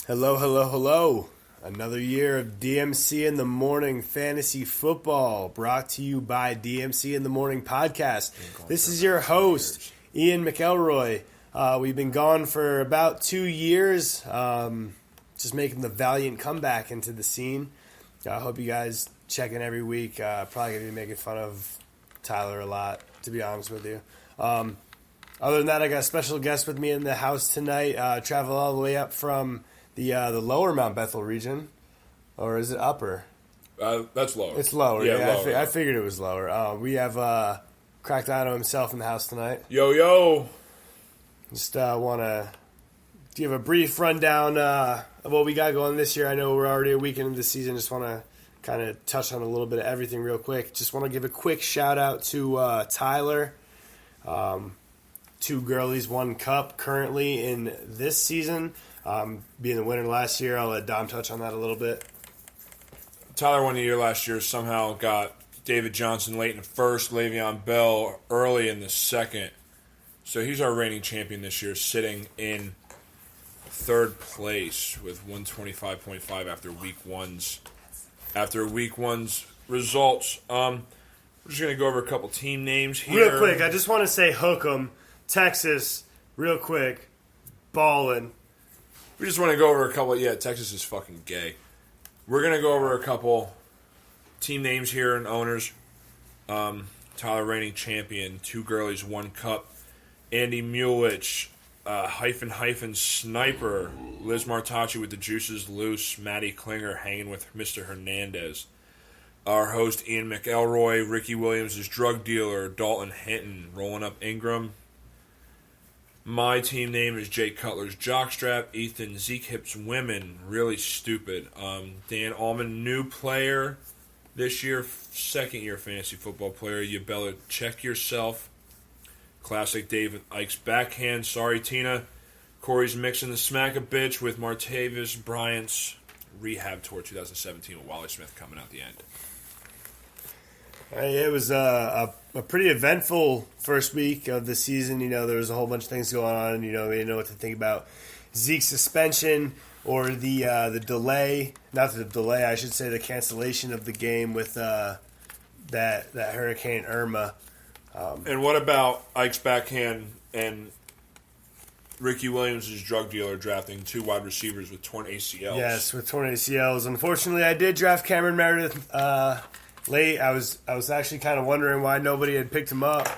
Hello, hello, hello. Another year of DMC in the Morning Fantasy Football brought to you by DMC in the Morning Podcast. This is your host, Ian McElroy. We've been gone for about 2 years, just making the valiant comeback into the scene. I hope you guys check in every week. Probably going to be making fun of Tyler a lot, to be honest with you. Other than that, I got a special guest with me in the house tonight. Travel all the way up from the lower Mount Bethel region, or is it upper? That's lower. It's lower. Yeah, Yeah, lower. I figured it was lower. We have Crackdono himself in the house tonight. Yo. Just want to give a brief rundown of what we got going this year. I know we're already a week into the season. Just want to kind of touch on a little bit of everything real quick. Just want to give a quick shout out to Tyler. 2 girlies, 1 cup currently in this season. Being the winner last year, I'll let Dom touch on that a little bit. Tyler won the year last year, somehow got David Johnson late in the first, Le'Veon Bell early in the second. So he's our reigning champion this year, sitting in 3rd place with 125.5 after week one's results. We're just going to go over a couple team names here. Real quick, I just want to say Hook'em, Texas, real quick, ballin'. We just want to go over a couple. Yeah, Texas is fucking gay. We're going to go over a couple team names here and owners. Tyler, reigning champion, 2 girlies, 1 cup. Andy Mulewich, hyphen sniper. Liz Martacci with the juices loose. Maddie Klinger hanging with Mr. Hernandez. Our host, Ian McElroy. Ricky Williams is drug dealer. Dalton Hinton rolling up Ingram. My team name is Jay Cutler's Jockstrap. Ethan Zeke Hips Women, really stupid. Dan Allman, new player this year, 2nd year fantasy football player. You better check yourself. Classic David Ike's backhand. Sorry, Tina. Corey's mixing the smack a bitch with Martavis Bryant's rehab tour 2017 with Wally Smith coming out the end. It was a pretty eventful first week of the season. You know, there was a whole bunch of things going on. You know, we didn't know what to think about Zeke's suspension or the delay. Not the delay, I should say the cancellation of the game with that Hurricane Irma. And what about Ike's backhand and Ricky Williams' drug dealer drafting 2 wide receivers with torn ACLs? Yes, with torn ACLs. Unfortunately, I did draft Cameron Meredith late. I was actually kind of wondering why nobody had picked him up.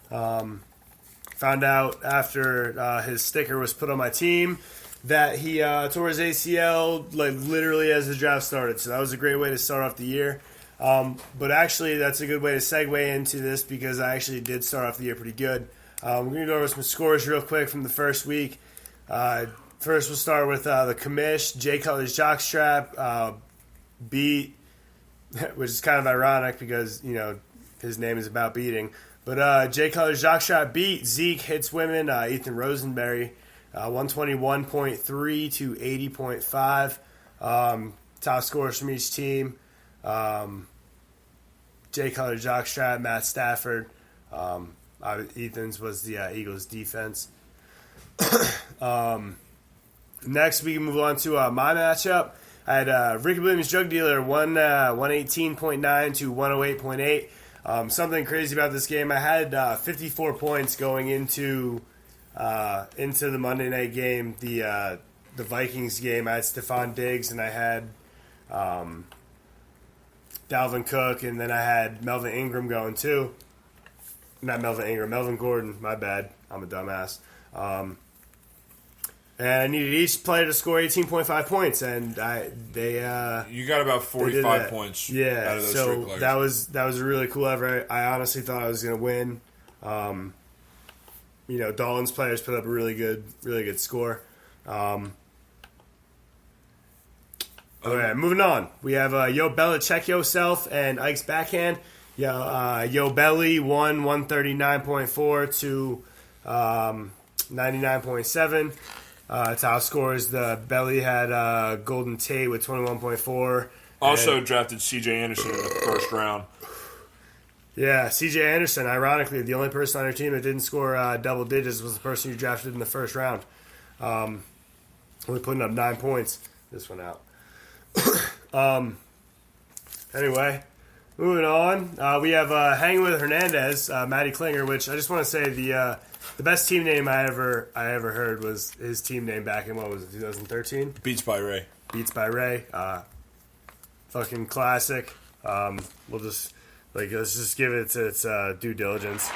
Found out after his sticker was put on my team that he tore his ACL like literally as the draft started. So that was a great way to start off the year. But actually, that's a good way to segue into this because I actually did start off the year pretty good. We're going to go over some scores real quick from the first week. First, we'll start with the commish. Jay Cutler's Jockstrap beat, which is kind of ironic because, you know, his name is about beating. But Jay Cutler's Jockstrap beat Zeke Hits Women, Ethan Rosenberry, 121.3 to 80.5. Top scores from each team. Jay Cutler Jockstrap, Matt Stafford. Ethan's was the Eagles defense. Next, we can move on to my matchup. I had Ricky Williams drug dealer 118.9 to 108.8. Something crazy about this game. I had 54 points going into the Monday night game, the Vikings game. I had Stephon Diggs and I had Dalvin Cook, and then I had Melvin Ingram going too. Not Melvin Ingram, Melvin Gordon. My bad. I'm a dumbass. And I needed each player to score 18.5 points, and You got about 45 points out of those 3 players. That was a really cool effort. I honestly thought I was going to win. You know, Dalton's players put up a really good score. Okay, moving on. We have Yo Bella Check Yourself and Ike's Backhand. Yo Belly won 139.4 to 99.7. Top scores, the Belly had Golden Tate with 21.4. Also drafted C.J. Anderson in the first round. Yeah, C.J. Anderson, ironically, the only person on your team that didn't score double digits was the person you drafted in the first round. Only putting up 9 points. This one out. Anyway, moving on. We have Hanging with Hernandez, Matty Klinger, which I just want to say the best team name I ever heard was his team name back in, what was it, 2013? Beats by Ray. Beats by Ray. Fucking classic. We'll just, let's just give it its due diligence.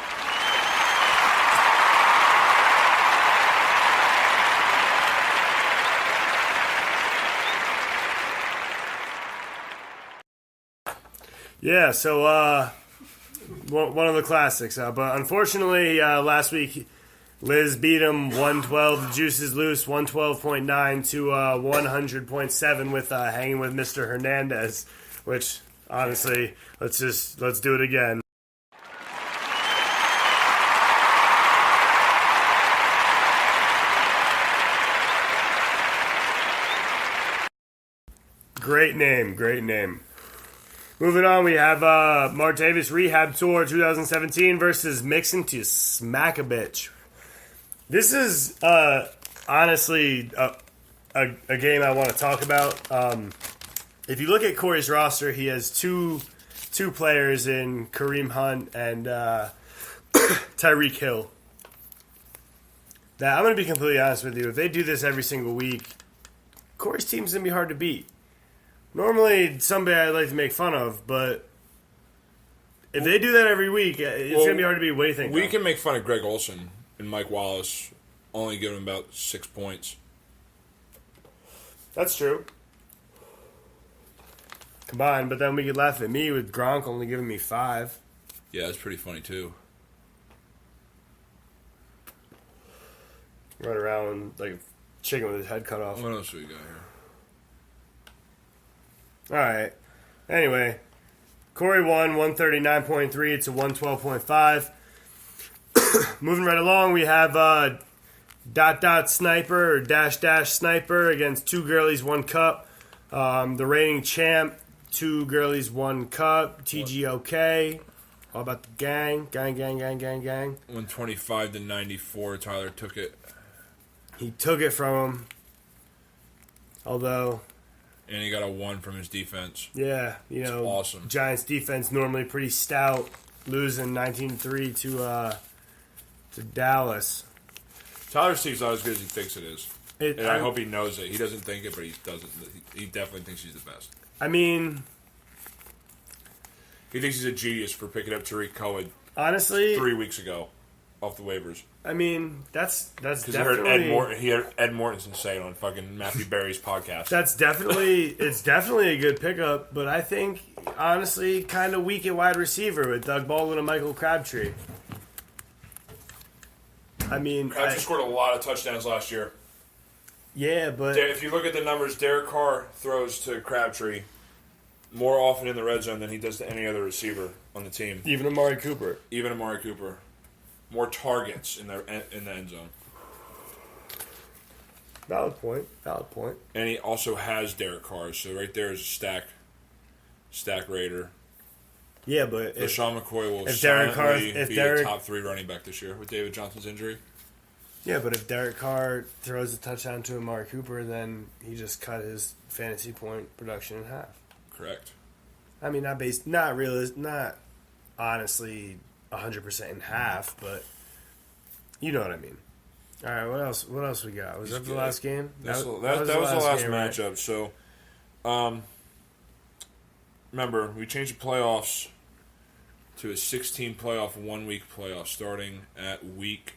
Yeah, so one of the classics. But unfortunately, last week, Liz beat him 112. The juice is loose, 112.9 to 100.7 with Hanging with Mr. Hernandez, which, honestly, let's do it again. Great name. Moving on, we have Martavis Rehab Tour 2017 versus Mixon to Smack a Bitch. This is honestly a game I want to talk about. If you look at Corey's roster, he has two players in Kareem Hunt and Tyreek Hill. Now, I'm going to be completely honest with you. If they do this every single week, Corey's team's going to be hard to beat. Normally, somebody I'd like to make fun of, but if they do that every week, it's going to be hard to beat. What do you think? We can make fun of Greg Olson and Mike Wallace, only giving him about 6 points. That's true. Combined, but then we could laugh at me with Gronk only giving me 5. Yeah, that's pretty funny, too. Run around like a chicken with his head cut off. What else do we got here? All right. Anyway, Corey won 139.3 to 112.5. Moving right along, we have Sniper or Dash Sniper against 2 girlies, 1 cup. The reigning champ, 2 girlies, 1 cup. TGOK. All about the gang. 125 to 94. Tyler took it. He took it from him. Although... And he got a 1 from his defense. Yeah, It's awesome. Giants defense normally pretty stout, losing 19-3 to Dallas. Tyler's team's not as good as he thinks it is. And I hope he knows it. He doesn't think it, but he doesn't. He definitely thinks he's the best. I mean... He thinks he's a genius for picking up Tariq Cohen honestly 3 weeks ago off the waivers. I mean, that's definitely... Because he heard Ed Mortensen say it on fucking Matthew Berry's podcast. It's definitely a good pickup, but I think, honestly, kind of weak at wide receiver with Doug Baldwin and Michael Crabtree. I mean... Crabtree scored a lot of touchdowns last year. Yeah, but... If you look at the numbers, Derek Carr throws to Crabtree more often in the red zone than he does to any other receiver on the team. Even Amari Cooper. More targets in the end zone. Valid point. And he also has Derek Carr, so right there is a stack raider. Yeah, but LaShawn McCoy will if Derek Carr, be a top 3 running back this year with David Johnson's injury. Yeah, but if Derek Carr throws a touchdown to Amari Cooper, then he just cut his fantasy point production in half. Correct. I mean, not honestly 100% in half, but you know what I mean. All right, what else we got? Was that the last game? That was the last matchup. Right? So, remember, we changed the playoffs to a 16 playoff, 1 week playoff. Starting at week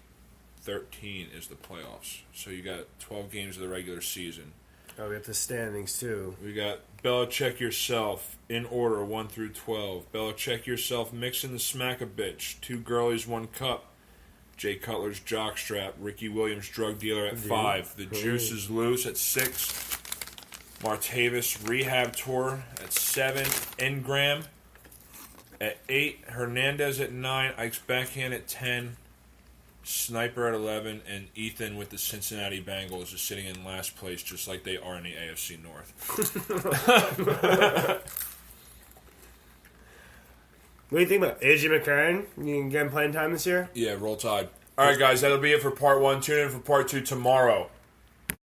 13 is the playoffs. So you got 12 games of the regular season. Oh, we have the standings too. We got Belichick Yourself in order 1 through 12. Belichick Yourself, Mixing the Smack a Bitch, 2 girlies, 1 cup. Jay Cutler's Jockstrap, Ricky Williams Drug Dealer at 5. The Juice is Loose at 6. Martavis Rehab Tour at 7. Ingram at 8. Hernandez at 9. Ike's Backhand at 10. Sniper at 11, and Ethan with the Cincinnati Bengals is sitting in last place just like they are in the AFC North. What do you think about AJ McCarron? You can get him playing time this year? Yeah, roll tide. All right, guys, that'll be it for part 1. Tune in for part 2 tomorrow.